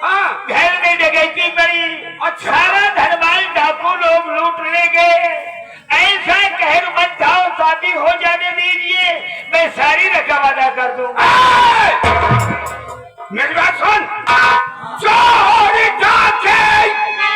हाँ। घर में डकैती पड़ी। अच्छा। सारा धनवान डाकू लोग लूट ले गए। ऐसा कहर मत जाओ, शादी हो जाने दीजिए, मैं सारी रकम अदा कर दूंगा। मेरी बात सुन, चोरी डाके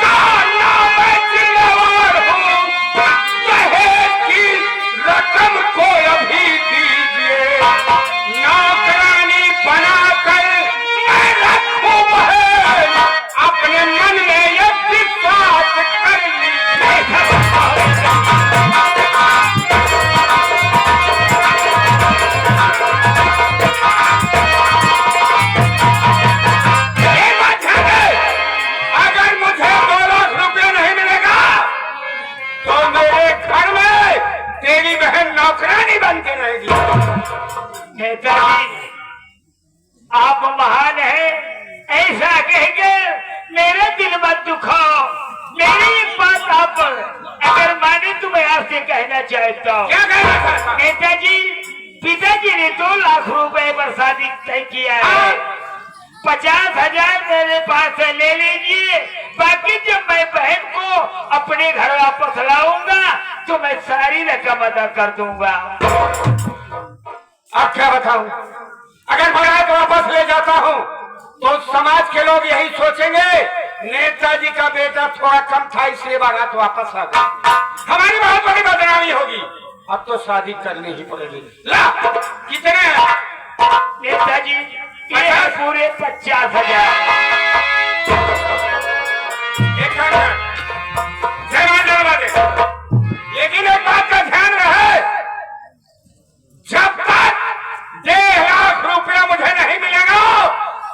जाना मैं जिम्मेवार हूँ। दहेज की रकम को अभी दीजिए, नौकरानी बनाकर मैं रखूं बहन। अपने मन में ये विश्वास कर लीजिए। अगर मुझे 2 लाख रुपए नहीं मिलेगा तो मेरे घर में तेरी बहन नौकरानी बन के रहेगी। नेताजी, आप महान हैं, ऐसा कहेंगे मेरा दिल मत दुखाओ। मेरी एक बात आप अगर माने तो मैं आपसे कहना चाहता हूँ। क्या कहना चाहता है? नेताजी, पिताजी ने 2 लाख रुपए पर शादी तय किया है। 50,000 मेरे पास से ले लीजिए, बाकी जब मैं बहन को अपने घर वापस लाऊंगा तो मैं सारी रकम अदा कर दूंगा। अब क्या बताऊं? अगर बारात वापस ले जाता हूं तो समाज के लोग यही सोचेंगे नेताजी का बेटा थोड़ा कम था इसलिए बारात वापस आ गई। हमारी बहुत बड़ी बदनामी होगी। अब तो शादी करनी ही पड़ेगी। ला, कितने हैं? नेताजी, ये है पूरे 50,000। एक लेकिन एक बात का ध्यान रहे, जब तक 1.5 लाख रुपया मुझे नहीं मिलेगा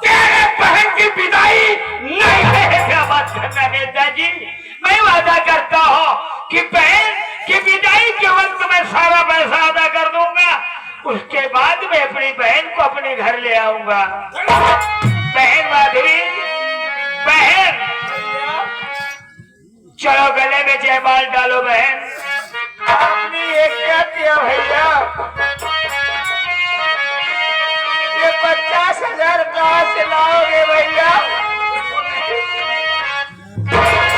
तेरे बहन की विदाई नहीं है। क्या बात करना नेताजी, मैं वादा करता हूँ कि बहन की विदाई के वक्त मैं सारा पैसा अदा कर दूंगा। उसके बाद मैं अपनी बहन को अपने घर ले आऊंगा। बहन माधुरी, बहन चलो गले में जयमाल डालो। बहन आपने ये क्या किया भैया? ये 50,000 कहाँ से लाओगे भैया?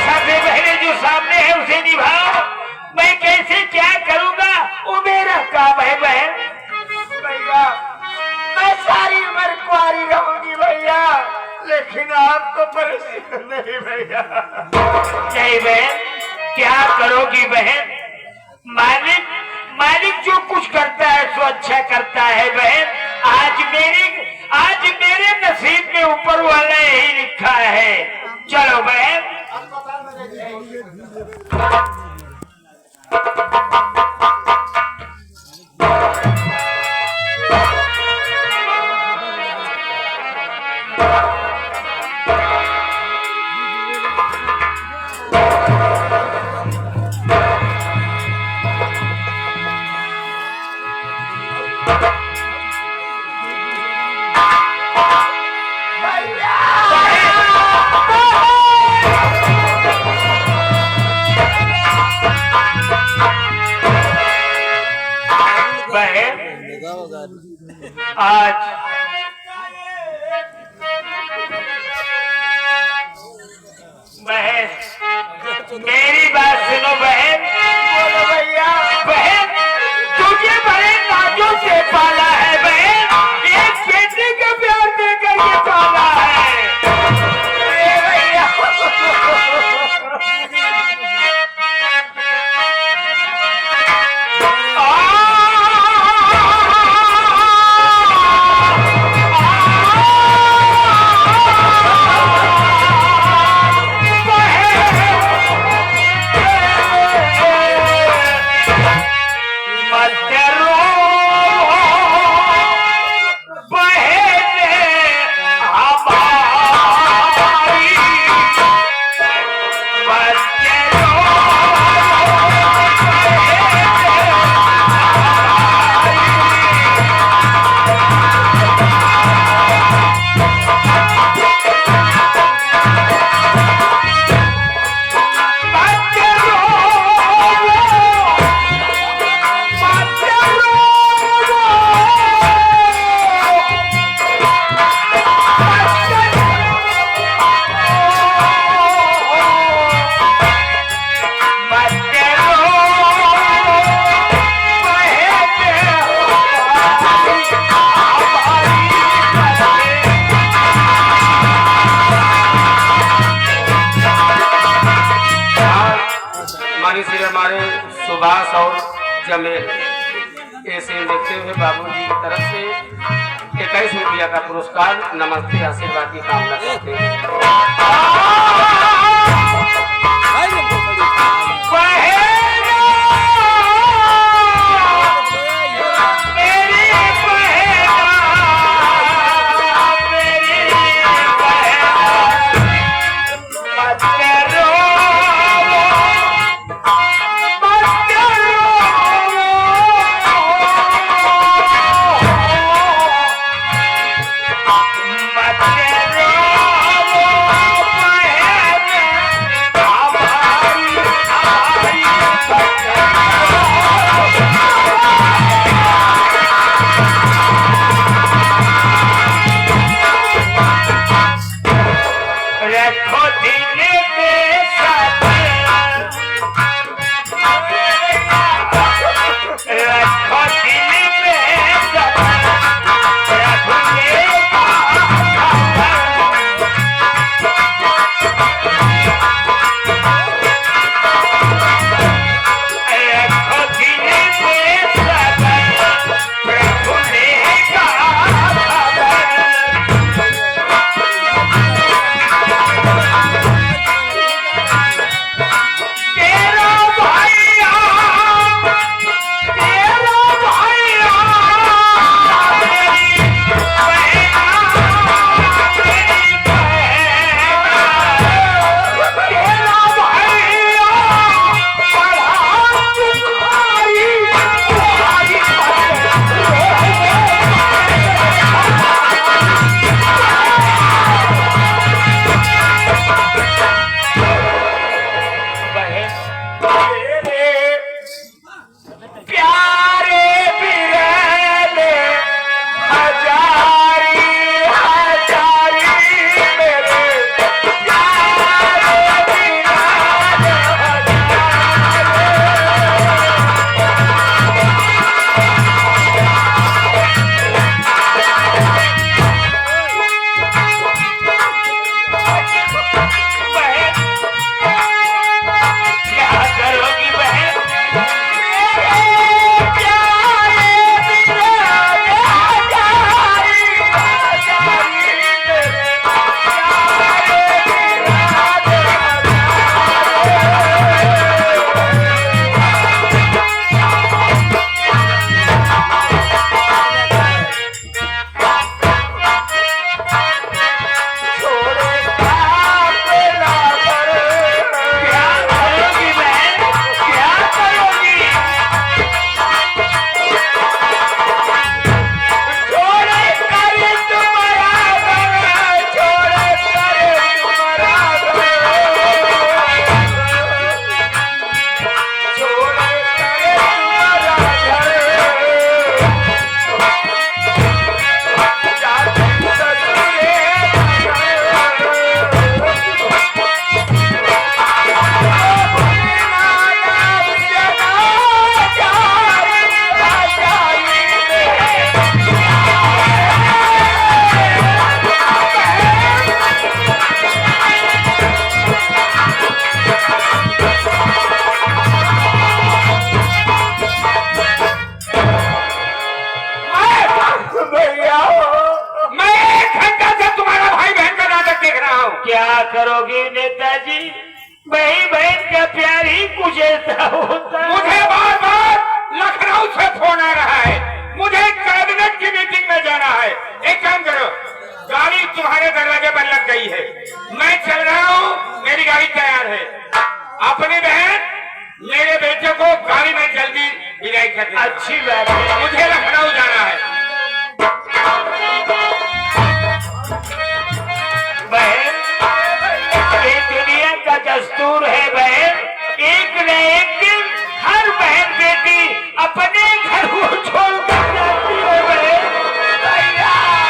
सबसे पहले जो सामने है उसे निभाओ। मैं कैसे क्या करूंगा वो मेरा काम है। बहन भैया मैं सारी उम्र कुंवारी रहूंगी भैया, लेकिन आपको परेशान नहीं भैया। नहीं बहन, क्या करोगी बहन? मालिक जो कुछ करता है सो अच्छा करता है। बहन आज मेरे नसीब में ऊपर वाला यही लिखा है। चलो बहन। आज बहन मेरी बात सुनो बहन। बोलो भैया। बहन तुझे बड़े नाजों से पाला है बहन, एक बेटे का प्यार देकर ये पाला है। भैया सुभाष और जमेल ऐसे देखते हुए बाबूजी की तरफ से 21 रुपया का पुरस्कार नमस्ते आशीर्वाद की कामना करते हैं। क्या करोगे नेताजी? भाई बहन का प्यार ही कुछ ऐसा होता है। मुझे बार बार लखनऊ से फोन आ रहा है, मुझे कैबिनेट की मीटिंग में जाना है। एक काम करो, गाड़ी तुम्हारे दरवाजे पर लग गई है, मैं चल रहा हूँ, मेरी गाड़ी तैयार है। अपनी बहन मेरे बेटे को गाड़ी में जल्दी विदाई कर देना। अच्छी बात है। मुझे लखनऊ जाना है। बहन, ये दुनिया का दस्तूर है बहन, एक न एक दिन हर बहन बेटी अपने घर को छोड़कर जाती है बहन।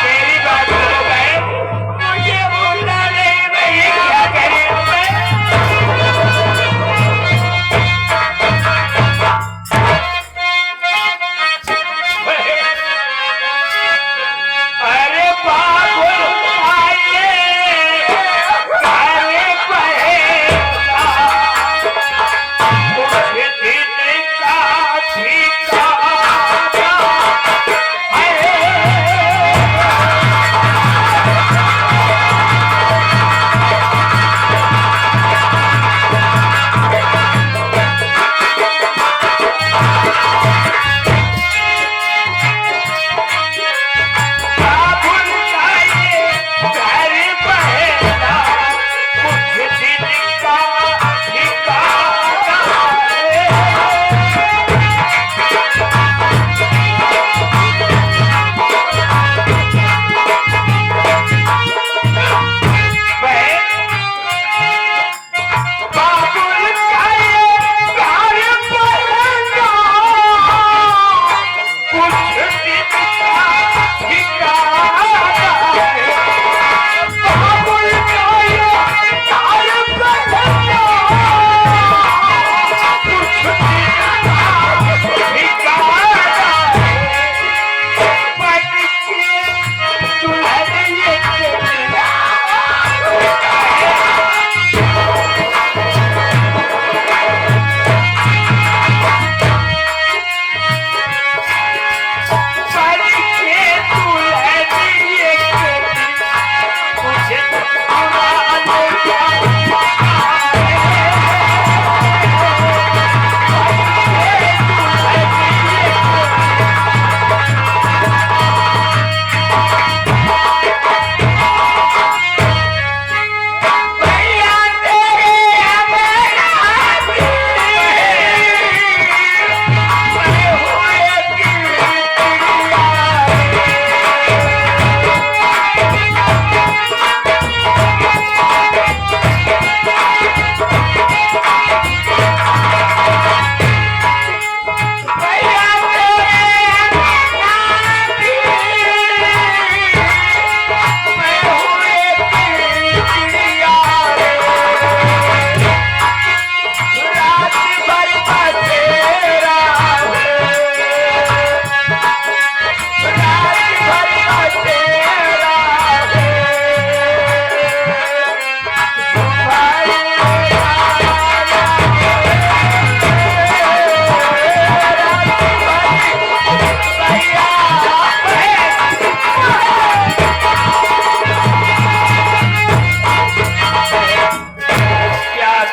मेरी बात करो बहन, मुझे भूलना नहीं, मैं ये क्या करूं मैं? अरे बाबू आइए पहला कुछ दिन का ठिकाना है। बाबुल का ये घर पलंगा कुछ दिन का ठिकाना है। बाबुल का ये घर पलंगा कुछ दिन का ठिकाना है। बन के दुल्हन ये तेरा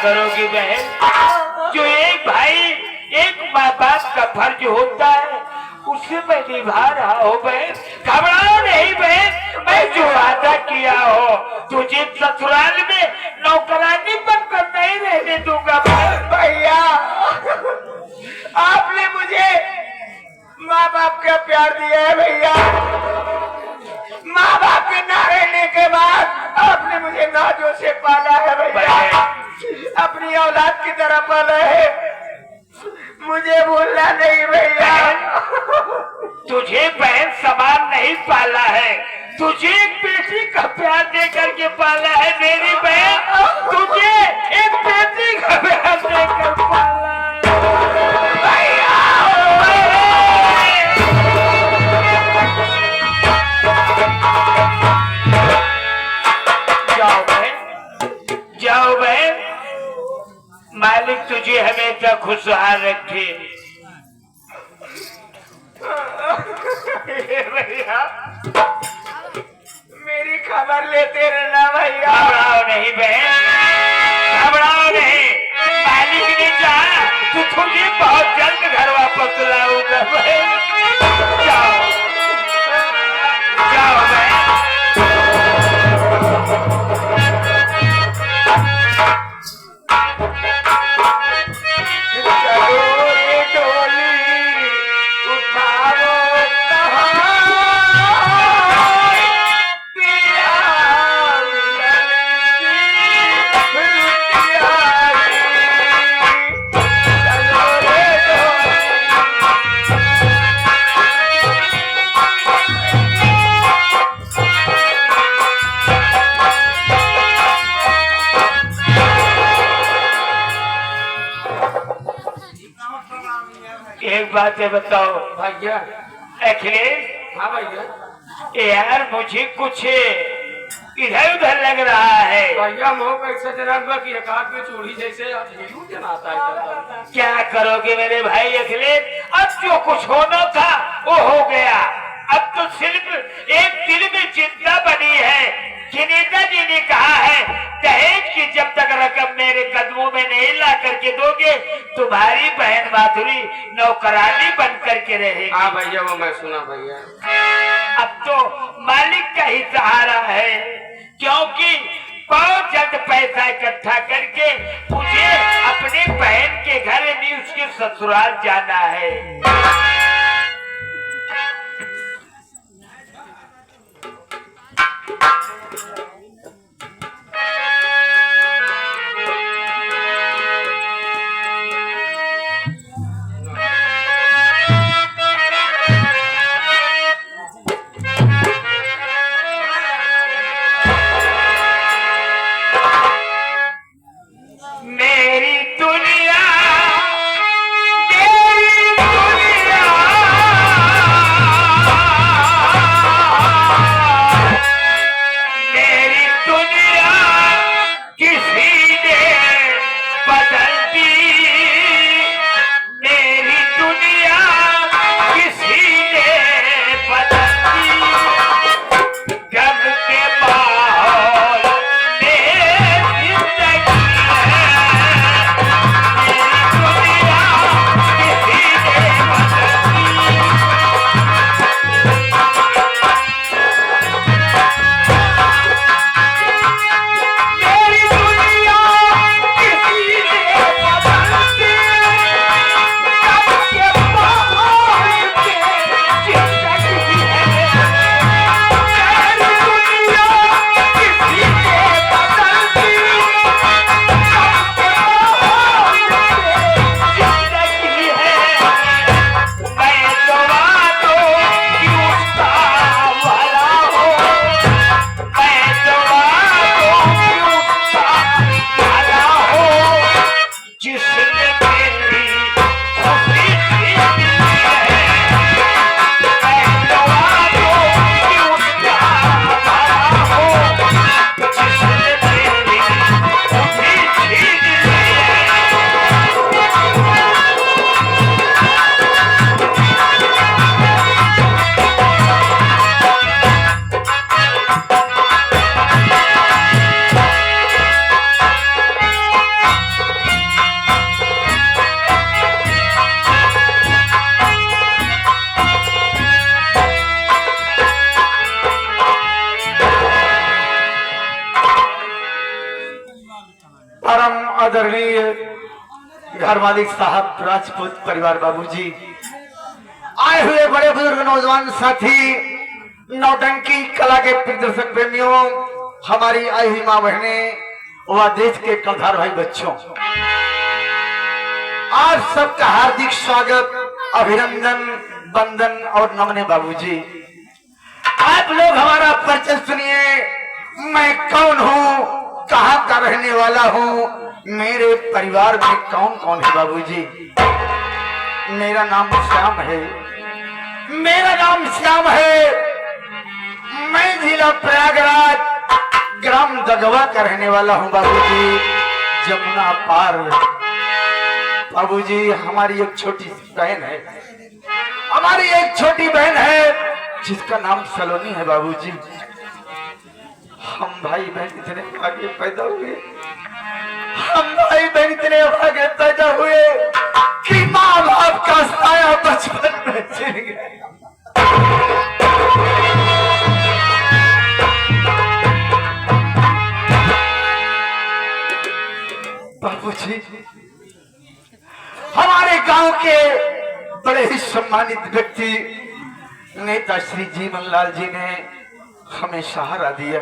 करोगी बहन? जो एक भाई एक माँ बाप का फर्ज होता है उसे मैं निभा रहा हूँ बहन। घबराओ नहीं बहन, मैं जो वादा किया हो तुझे ससुराल में नौकरानी बनकर नहीं रहने दूंगा बहन। भैया आपने मुझे माँ बाप का प्यार दिया है भैया। माँ बाप के ना रहने के बाद आपने मुझे नाजों से पाला है भैया, अपनी औलाद की तरह पाला है, मुझे भूलना नहीं भैया। तुझे बहन समान नहीं पाला है, तुझे एक बेटी का प्यार दे करके पाला है मेरी बहन, तुझे एक बेटी का प्यार देकर पाला है भैया। जाओ बहन, जाओ बहन, मालिक तुझे हमेशा खुशहाल रखे। भैया मेरी खबर लेते रहना भैया। घबराओ नहीं बहन, घबराओ नहीं, मालिक ने चाहा तो तुझे बहुत जल्द घर वापस लाऊंगा बहन। जाओ जाओ बहन। एक बात है बताओ भैया। अखिलेश। हाँ भैया। यार मुझे कुछ इधर उधर लग रहा है भैया। मोह कैसे जनाब की एकाध में चूड़ी जैसे हिलू जनाता है। क्या करोगे मेरे भाई अखिलेश? अब जो कुछ होना था वो हो गया, अब तो सिर्फ एक दिल में चिंता बनी है कि नेताजी ने कहा है दहेज की जब तक रकम मेरे कदमों में नहीं ला करके दोगे तुम्हारी बहन माधुरी नौकरानी बन करके रहेगी। हाँ भैया वो मैं सुना भैया। अब तो मालिक का ही सहारा है क्योंकि बहुत जल्द पैसा इकट्ठा करके मुझे अपनी बहन के घर यानी उसके ससुराल जाना है। आदरणीय घर मालिक साहब, राजपूत परिवार बाबूजी, आए हुए बड़े बुजुर्ग नौजवान साथी, नौटंकी कला के प्रदर्शक प्रेमियों, हमारी आई हुई माँ बहने व देश के कलधार भाई बच्चों, आप सबका हार्दिक स्वागत, अभिनंदन, वंदन और नमन बाबूजी। आप लोग हमारा परिचय सुनिए। मैं कौन हूँ, कहाँ का रहने वाला हूँ, मेरे परिवार में कौन कौन है बाबूजी। मेरा नाम श्याम है, मेरा नाम श्याम है। मैं जिला प्रयागराज ग्राम दगवा का रहने वाला हूँ बाबूजी, जमुना पार। बाबूजी हमारी एक छोटी बहन है, हमारी एक छोटी बहन है जिसका नाम सलोनी है बाबूजी। हम भाई बहन इतने आगे पैदा हुए, हम भाई बहन इतने आगे पैदा हुए कि माँ बाप का साया बचपन में छिन गया। बाबूजी हमारे गांव के बड़े ही सम्मानित व्यक्ति नेता श्री जीवनलाल जी ने हमें सहारा दिया।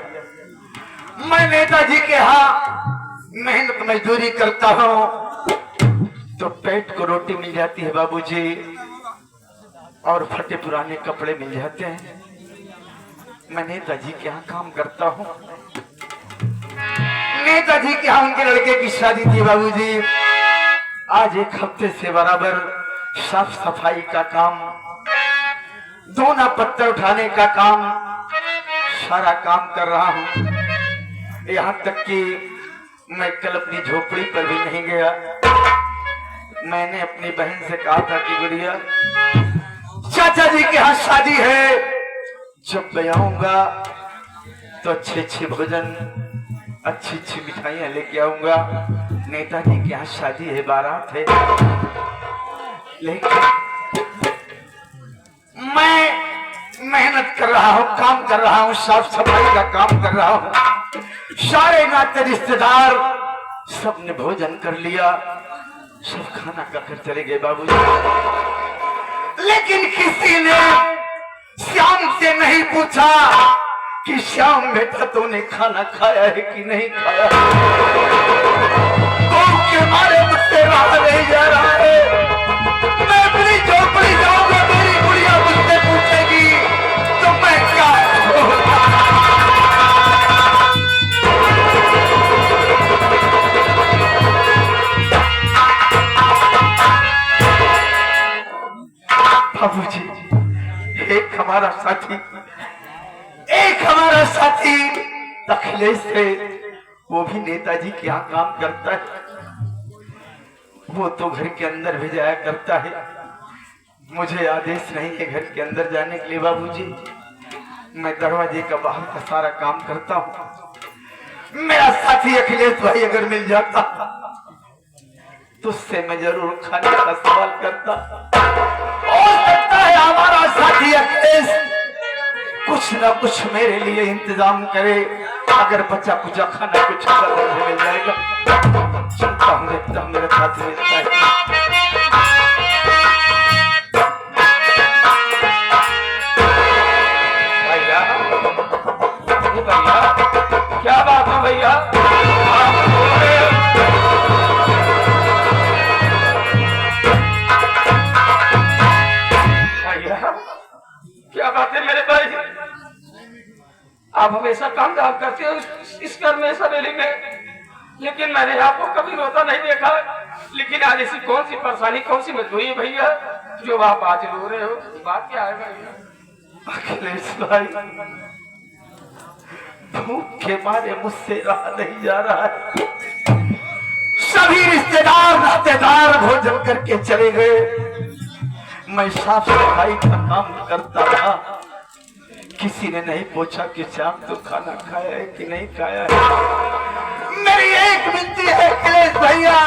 मैं नेताजी के यहाँ मेहनत मजदूरी करता हूँ तो पेट को रोटी मिल जाती है बाबूजी, और फटे पुराने कपड़े मिल जाते हैं। मैं नेताजी के यहाँ काम करता हूँ। नेताजी के यहाँ उनके लड़के की शादी थी बाबूजी। आज एक हफ्ते से बराबर साफ सफाई का काम, दोना पत्थर उठाने का काम, सारा काम कर रहा हूँ। यहाँ तक कि मैं कल अपनी झोपड़ी पर भी नहीं गया। मैंने अपनी बहन से कहा था कि गुड़िया चाचा जी के यहाँ शादी है, जब मैं आऊंगा तो अच्छे अच्छे भोजन, अच्छी अच्छी मिठाइयां लेके आऊंगा। नेताजी के यहाँ शादी है, बारात है, लेकिन मैं मेहनत कर रहा हूँ, काम कर रहा हूँ, साफ सफाई का काम कर रहा हूँ। सारे नाते रिश्तेदार सबने भोजन कर लिया, सब खाना खाकर चले गए बाबूजी। लेकिन किसी ने श्याम से नहीं पूछा कि श्याम बेटा तूने खाना खाया है कि नहीं खाया। भूख के मारे मुझसे रहा नहीं जा रहा है। मैं अपनी झोपड़ी जाऊंगा, मेरी गुड़िया मुझसे पूछेगी तो मैं क्या बाबूजी। एक हमारा साथी अखिलेश है, वो भी नेताजी के यहाँ काम करता है। वो तो घर के अंदर भी जाया करता है, मुझे आदेश नहीं है घर के अंदर जाने के लिए बाबूजी। मैं दरवाजे का बाहर का सारा काम करता हूँ। मेरा साथी अखिलेश भाई अगर मिल जाता तो उससे मैं जरूर खाने का सवाल करता। हो सकता है हमारा साथी अखिलेश कुछ न कुछ मेरे लिए इंतजाम करे। अगर बच्चा कुछ खाना कुछ मिल जाएगा, चलता हूँ, देखता हूँ मेरे साथी मिलता है। भैया क्या बात है भैया? क्या बात है मेरे भाई? आप हमेशा काम धाम करते हो इस घर में, इस हवेली में, लेकिन मैंने आपको कभी रोता नहीं देखा। लेकिन आज ऐसी कौन सी परेशानी, कौन सी मजबूरी है भैया जो आप आज रो रहे हो? बात क्या है भैया? अखिलेश भाई, भूख के मारे मुझसे रहा नहीं जा रहा है। सभी रिश्तेदार नातेदार भोजन करके चले गए। मैं साफ सफाई का काम करता रहा। किसी ने नहीं पूछा कि श्याम तो खाना खाया है कि नहीं खाया है। मेरी एक विनती है अखिलेश भैया,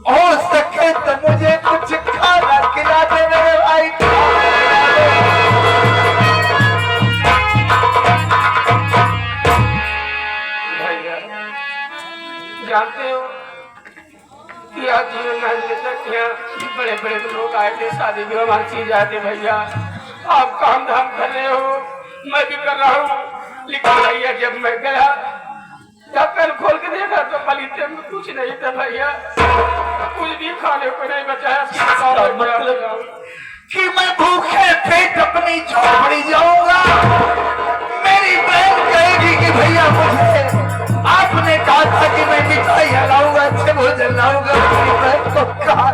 हो सके तो मुझे कुछ खाना खिला दे मेरे भाई। भैया जानते हो कि आज जीवन में तक यहाँ बड़े बड़े लोग आए थे, शादी भी हमारी चीज आते। भैया आप काम धाम कर रहे हो, मैं भी कर रहा हूँ, लेकिन भैया जब मैं गया ढक्कन खोल के देखा तो पलीते में कुछ नहीं था भैया, कुछ भी खाने को नहीं बचाया। मतलब कि मैं भूखे पेट अपनी झोपड़ी जाऊंगा। मेरी बहन कहेगी कि भैया मुझे आपने कहा था कि मैं मिठाई लाऊंगा, अच्छे भोजन लाऊंगा। मेरी बहन को कहा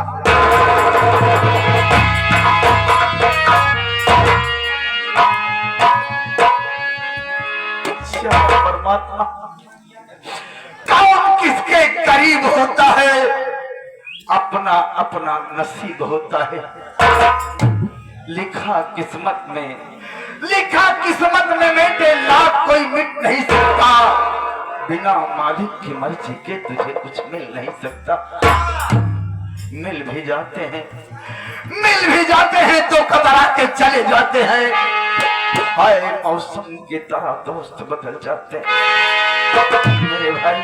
परमात्मा कौन किसके करीब होता है, अपना अपना नसीब होता है। लिखा किस्मत में बेटे लाख कोई मिट नहीं सकता। बिना मालिक की मर्जी के तुझे कुछ मिल नहीं सकता। मिल भी जाते हैं तो कतरा के चले जाते हैं। हाय मौसम की तरह दोस्त बदल जाते हैं। मेरे भाई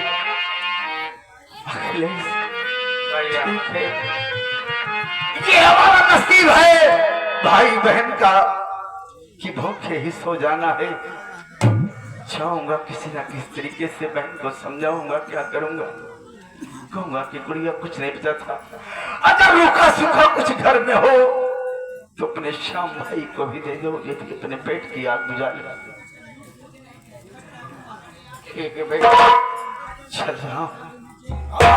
अखिलेश, ठीक है, ये हमारा नसीब है भाई बहन का कि भूखे ही सो जाना है। चाहूंगा किसी न किसी तरीके से बहन को समझाऊंगा, क्या करूंगा, कहूंगा कि गुड़िया कुछ नहीं बचा था। अगर रूखा सूखा कुछ घर में हो तो अपने श्याम भाई को भी दे दो, ये भी अपने पेट की आग बुझा ले। ठीक है भाई, चल रहा हूं।